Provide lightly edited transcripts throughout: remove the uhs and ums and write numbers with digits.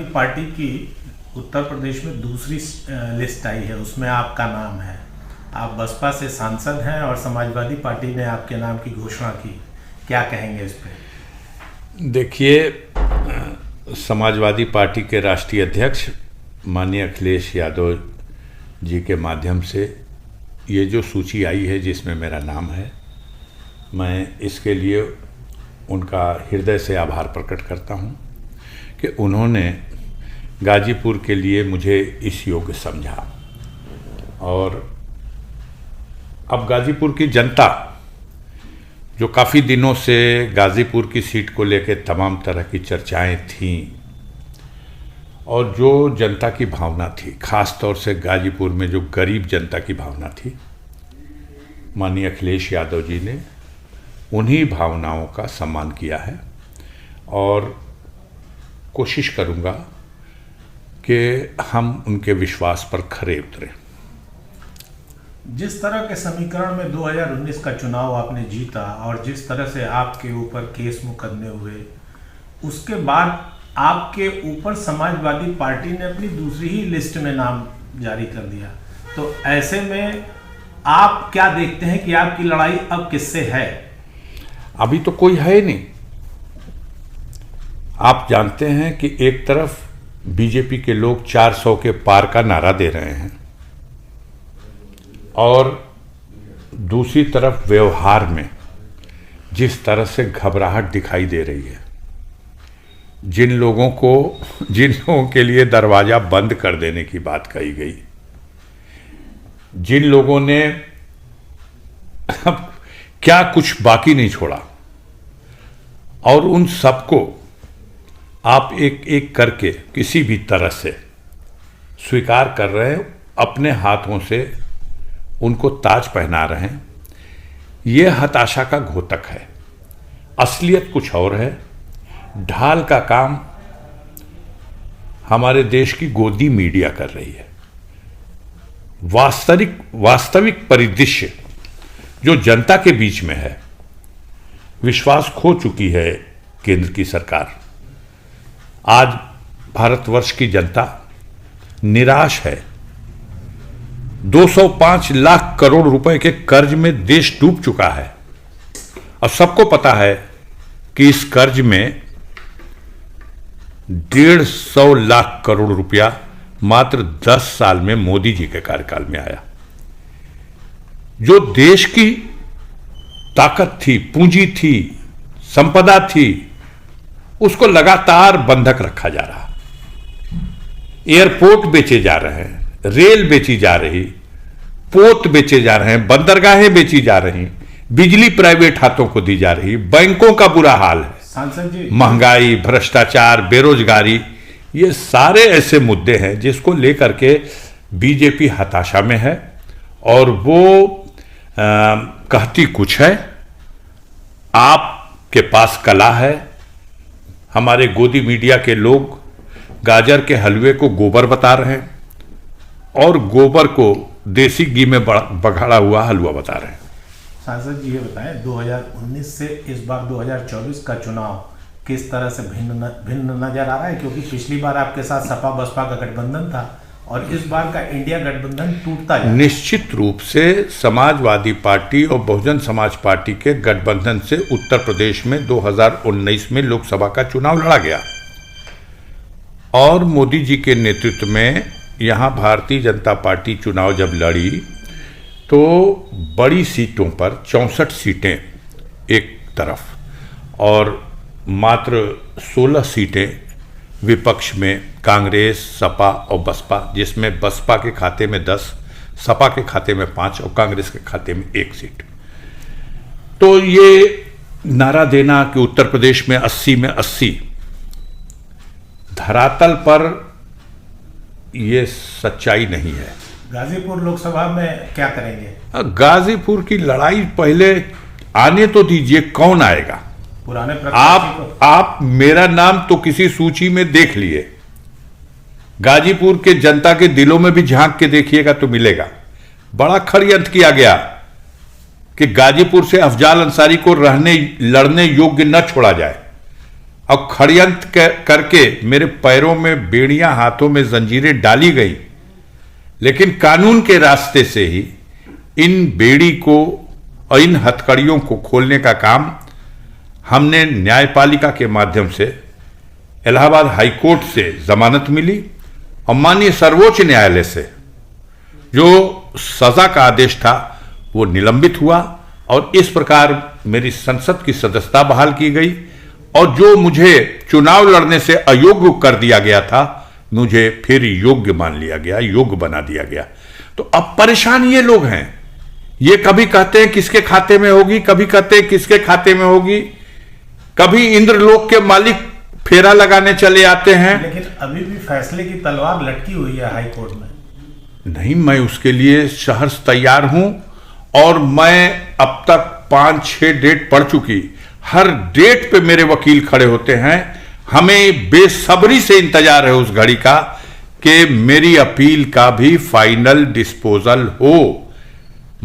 Party की उत्तर प्रदेश में दूसरी लिस्ट आई है, उसमें आपका नाम है। आप बसपा से सांसद हैं और समाजवादी पार्टी ने आपके नाम की घोषणा की, क्या कहेंगे इस पे? देखिए, समाजवादी पार्टी के राष्ट्रीय अध्यक्ष माननीय अखिलेश यादव जी के माध्यम से ये जो सूची आई है जिसमें मेरा नाम है, मैं इसके लिए उनका हृदय से आभार प्रकट करता हूं कि उन्होंने गाजीपुर के लिए मुझे इस योग्य समझा। और अब गाजीपुर की जनता जो काफ़ी दिनों से गाजीपुर की सीट को लेकर तमाम तरह की चर्चाएं थीं और जो जनता की भावना थी, ख़ास तौर से गाजीपुर में जो गरीब जनता की भावना थी, माननीय अखिलेश यादव जी ने उन्हीं भावनाओं का सम्मान किया है और कोशिश करूंगा कि हम उनके विश्वास पर खरे उतरें। जिस तरह के समीकरण में 2019 का चुनाव आपने जीता और जिस तरह से आपके ऊपर केस मुकदमे हुए, उसके बाद आपके ऊपर समाजवादी पार्टी ने अपनी दूसरी ही लिस्ट में नाम जारी कर दिया, तो ऐसे में आप क्या देखते हैं कि आपकी लड़ाई अब किससे है? अभी तो कोई है नहीं। आप जानते हैं कि एक तरफ बीजेपी के लोग 400 के पार का नारा दे रहे हैं और दूसरी तरफ व्यवहार में जिस तरह से घबराहट दिखाई दे रही है, जिन लोगों के लिए दरवाजा बंद कर देने की बात कही गई, जिन लोगों ने क्या कुछ बाकी नहीं छोड़ा, और उन सबको आप एक एक करके किसी भी तरह से स्वीकार कर रहे हैं, अपने हाथों से उनको ताज पहना रहे हैं। यह हताशा का घोतक है। असलियत कुछ और है। ढाल का काम हमारे देश की गोदी मीडिया कर रही है। वास्तविक परिदृश्य जो जनता के बीच में है, विश्वास खो चुकी है केंद्र की सरकार। आज भारतवर्ष की जनता निराश है। 205 लाख करोड़ रुपए के कर्ज में देश डूब चुका है। अब सबको पता है कि इस कर्ज में 150 लाख करोड़ रुपया मात्र 10 साल में मोदी जी के कार्यकाल में आया। जो देश की ताकत थी, पूंजी थी, संपदा थी, उसको लगातार बंधक रखा जा रहा। एयरपोर्ट बेचे जा रहे हैं, रेल बेची जा रही, पोत बेचे जा रहे हैं, बंदरगाहें बेची जा रही, बिजली प्राइवेट हाथों को दी जा रही, बैंकों का बुरा हाल है, सांसद जी, महंगाई, भ्रष्टाचार, बेरोजगारी, ये सारे ऐसे मुद्दे हैं जिसको लेकर के बीजेपी हताशा में है और वो कहती कुछ है। आपके पास कला है। हमारे गोदी मीडिया के लोग गाजर के हलवे को गोबर बता रहे हैं और गोबर को देसी घी में बघाड़ा हुआ हलवा बता रहे हैं। सांसद जी, ये बताएं, 2019 से इस बार 2024 का चुनाव किस तरह से भिन्न नजर आ रहा है? क्योंकि पिछली बार आपके साथ सपा बसपा का गठबंधन था और इस बार का इंडिया गठबंधन टूटता जा। निश्चित रूप से समाजवादी पार्टी और बहुजन समाज पार्टी के गठबंधन से उत्तर प्रदेश में 2019 में लोकसभा का चुनाव लड़ा गया और मोदी जी के नेतृत्व में यहां भारतीय जनता पार्टी चुनाव जब लड़ी तो बड़ी सीटों पर 64 सीटें एक तरफ और मात्र 16 सीटें विपक्ष में कांग्रेस, सपा और बसपा, जिसमें बसपा के खाते में 10, सपा के खाते में 5 और कांग्रेस के खाते में 1 सीट। तो ये नारा देना कि उत्तर प्रदेश में 80 में 80, धरातल पर ये सच्चाई नहीं है। गाजीपुर लोकसभा में क्या करेंगे? गाजीपुर की लड़ाई पहले आने तो दीजिए, कौन आएगा? पुराने आप मेरा नाम तो किसी सूची में देख लिए, गाजीपुर के जनता के दिलों में भी झांक के देखिएगा तो मिलेगा। बड़ा षड्यंत्र किया गया कि गाजीपुर से अफजाल अंसारी को लड़ने योग्य न छोड़ा जाए और षड्यंत्र करके मेरे पैरों में बेड़ियां, हाथों में जंजीरें डाली गई, लेकिन कानून के रास्ते से ही इन बेड़ी को और इन हथकड़ियों को खोलने का काम हमने न्यायपालिका के माध्यम से इलाहाबाद हाईकोर्ट से जमानत मिली और माननीय सर्वोच्च न्यायालय से जो सजा का आदेश था वो निलंबित हुआ और इस प्रकार मेरी संसद की सदस्यता बहाल की गई और जो मुझे चुनाव लड़ने से अयोग्य कर दिया गया था मुझे फिर योग्य मान लिया गया, योग्य बना दिया गया। तो अब परेशान ये लोग हैं, ये कभी कहते हैं किसके खाते में होगी, कभी कहते हैं किसके खाते में होगी, कभी इंद्रलोक के मालिक फेरा लगाने चले आते हैं। लेकिन अभी भी फैसले की तलवार लटकी हुई है हाई कोर्ट में। नहीं, मैं उसके लिए सहर्ष तैयार हूं और मैं अब तक 5-6 डेट पढ़ चुकी, हर डेट पे मेरे वकील खड़े होते हैं। हमें बेसब्री से इंतजार है उस घड़ी का कि मेरी अपील का भी फाइनल डिस्पोजल हो।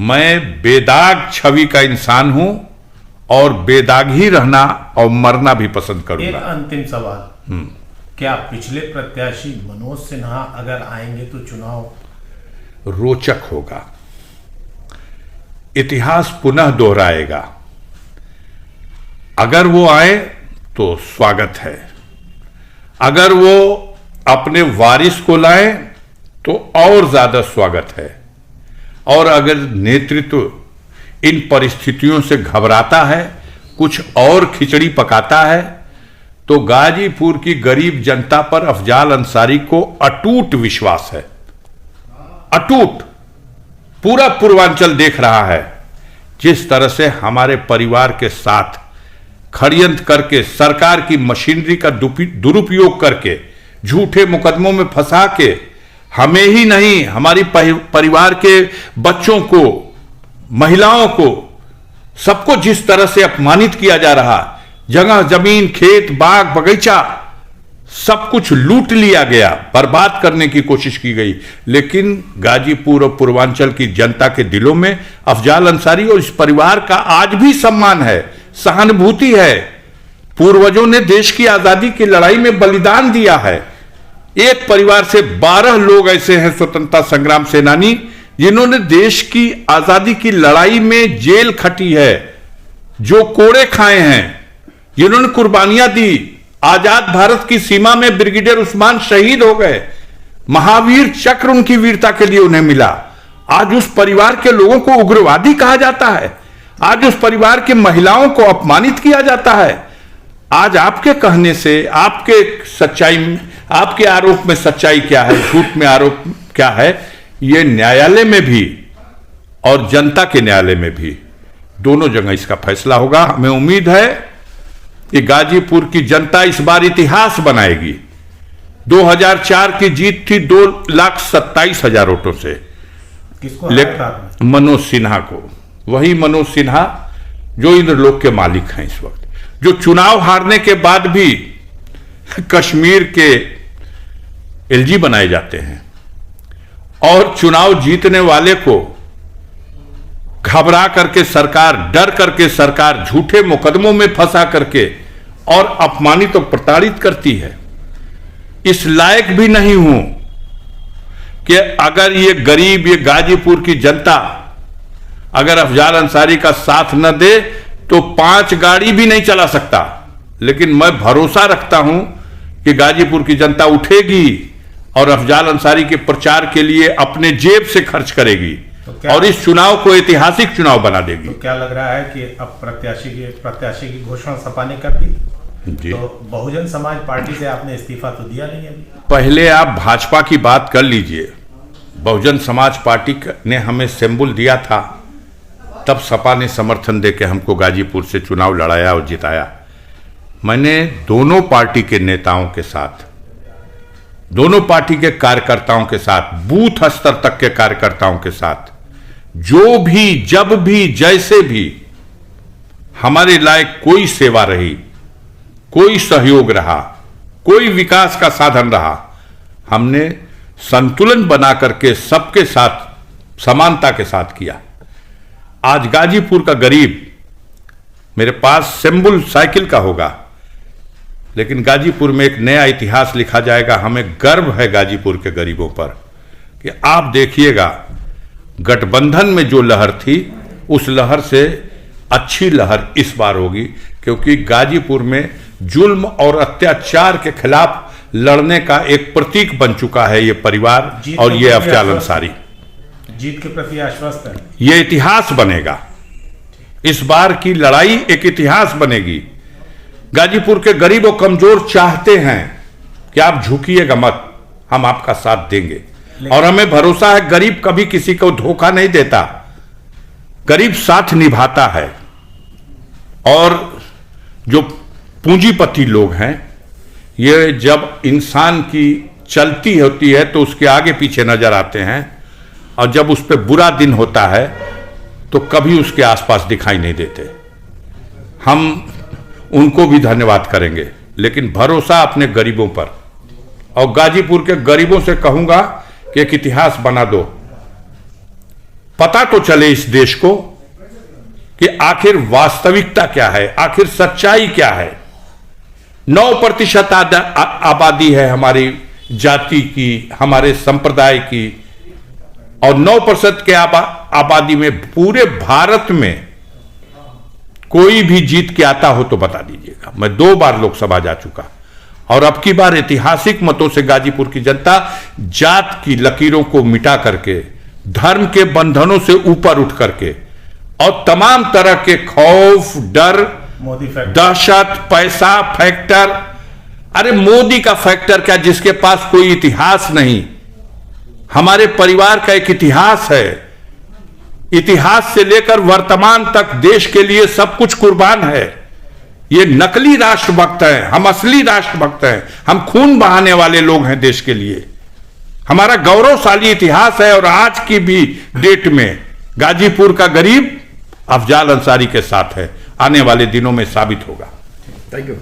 मैं बेदाग छवि का इंसान हूं और बेदाग ही रहना और मरना भी पसंद करूंगा। एक अंतिम सवाल, क्या पिछले प्रत्याशी मनोज सिन्हा अगर आएंगे तो चुनाव रोचक होगा, इतिहास पुनः दोहराएगा। अगर वो आए तो स्वागत है, अगर वो अपने वारिस को लाए तो और ज्यादा स्वागत है, और अगर नेतृत्व इन परिस्थितियों से घबराता है, कुछ और खिचड़ी पकाता है, तो गाजीपुर की गरीब जनता पर अफजाल अंसारी को अटूट विश्वास है, अटूट। पूरा पूर्वांचल देख रहा है जिस तरह से हमारे परिवार के साथ षड्यंत्र करके, सरकार की मशीनरी का दुरुपयोग करके, झूठे मुकदमों में फंसा के हमें ही नहीं हमारी परिवार के बच्चों को, महिलाओं को, सबको जिस तरह से अपमानित किया जा रहा, जगह जमीन, खेत, बाग, बगीचा सब कुछ लूट लिया गया, बर्बाद करने की कोशिश की गई। लेकिन गाजीपुर और पूर्वांचल की जनता के दिलों में अफजाल अंसारी और इस परिवार का आज भी सम्मान है, सहानुभूति है। पूर्वजों ने देश की आजादी की लड़ाई में बलिदान दिया है। एक परिवार से 12 लोग ऐसे हैं स्वतंत्रता संग्राम सेनानी जिन्होंने देश की आजादी की लड़ाई में जेल खटी है, जो कोड़े खाए हैं, जिन्होंने कुर्बानियां दी। आजाद भारत की सीमा में ब्रिगेडियर उस्मान शहीद हो गए, महावीर चक्र उनकी वीरता के लिए उन्हें मिला। आज उस परिवार के लोगों को उग्रवादी कहा जाता है, आज उस परिवार की महिलाओं को अपमानित किया जाता है। आज आपके कहने से, आपके सच्चाई, आपके आरोप में सच्चाई क्या है, झूठ में आरोप क्या है, ये न्यायालय में भी और जनता के न्यायालय में भी, दोनों जगह इसका फैसला होगा। हमें उम्मीद है कि गाजीपुर की जनता इस बार इतिहास बनाएगी। 2004 की जीत थी 2,27,000 वोटों से, किसको? मनोज सिन्हा को। वही मनोज सिन्हा जो इंद्रलोक के मालिक हैं इस वक्त, जो चुनाव हारने के बाद भी कश्मीर के एलजी बनाए जाते हैं और चुनाव जीतने वाले को घबरा करके सरकार, डर करके सरकार झूठे मुकदमों में फंसा करके और अपमानित और प्रताड़ित करती है। इस लायक भी नहीं हूं कि अगर ये गरीब, ये गाजीपुर की जनता अगर अफजाल अंसारी का साथ न दे तो 5 गाड़ी भी नहीं चला सकता। लेकिन मैं भरोसा रखता हूं कि गाजीपुर की जनता उठेगी और अफजाल अंसारी के प्रचार के लिए अपने जेब से खर्च करेगी और इस चुनाव को ऐतिहासिक चुनाव बना देगी। तो क्या लग रहा है कि अब प्रत्याशी की घोषणा सपा ने कर दी? तो बहुजन समाज पार्टी से आपने इस्तीफा तो दिया नहीं अभी। पहले आप भाजपा की बात कर लीजिए। बहुजन समाज पार्टी ने हमें सिंबल दिया था, तब सपा ने समर्थन देकर हमको गाजीपुर से चुनाव लड़ाया और जिताया। मैंने दोनों पार्टी के नेताओं के साथ, दोनों पार्टी के कार्यकर्ताओं के साथ, बूथ स्तर तक के कार्यकर्ताओं के साथ, जो भी, जब भी, जैसे भी हमारे लायक कोई सेवा रही, कोई सहयोग रहा, कोई विकास का साधन रहा, हमने संतुलन बना करके सबके साथ समानता के साथ किया। आज गाजीपुर का गरीब मेरे पास सिंबल साइकिल का होगा, लेकिन गाजीपुर में एक नया इतिहास लिखा जाएगा। हमें गर्व है गाजीपुर के गरीबों पर कि आप देखिएगा, गठबंधन में जो लहर थी उस लहर से अच्छी लहर इस बार होगी, क्योंकि गाजीपुर में जुल्म और अत्याचार के खिलाफ लड़ने का एक प्रतीक बन चुका है ये परिवार और ये अफजाल अंसारी। जीत के प्रति आश्वस्त है। ये इतिहास बनेगा, इस बार की लड़ाई एक इतिहास बनेगी। गाजीपुर के गरीब और कमजोर चाहते हैं कि आप झुकिएगा मत, हम आपका साथ देंगे। और हमें भरोसा है गरीब कभी किसी को धोखा नहीं देता, गरीब साथ निभाता है। और जो पूंजीपति लोग हैं, ये जब इंसान की चलती होती है तो उसके आगे पीछे नजर आते हैं, और जब उस पर बुरा दिन होता है तो कभी उसके आसपास दिखाई नहीं देते। हम उनको भी धन्यवाद करेंगे, लेकिन भरोसा अपने गरीबों पर। और गाजीपुर के गरीबों से कहूंगा कि एक इतिहास बना दो, पता तो चले इस देश को कि आखिर वास्तविकता क्या है, आखिर सच्चाई क्या है। 9% आबादी है हमारी जाति की, हमारे संप्रदाय की, और 9% के आबादी में पूरे भारत में कोई भी जीत के आता हो तो बता दीजिएगा। मैं 2 बार लोकसभा जा चुका, और अब की बार ऐतिहासिक मतों से गाजीपुर की जनता जात की लकीरों को मिटा करके, धर्म के बंधनों से ऊपर उठ करके, और तमाम तरह के खौफ, डर, दहशत, पैसा, फैक्टर, अरे मोदी का फैक्टर क्या, जिसके पास कोई इतिहास नहीं। हमारे परिवार का एक इतिहास है, इतिहास से लेकर वर्तमान तक देश के लिए सब कुछ कुर्बान है। ये नकली राष्ट्रभक्त हैं, हम असली राष्ट्रभक्त हैं, हम खून बहाने वाले लोग हैं देश के लिए। हमारा गौरवशाली इतिहास है, और आज की भी डेट में गाजीपुर का गरीब अफजाल अंसारी के साथ है, आने वाले दिनों में साबित होगा। Thank you.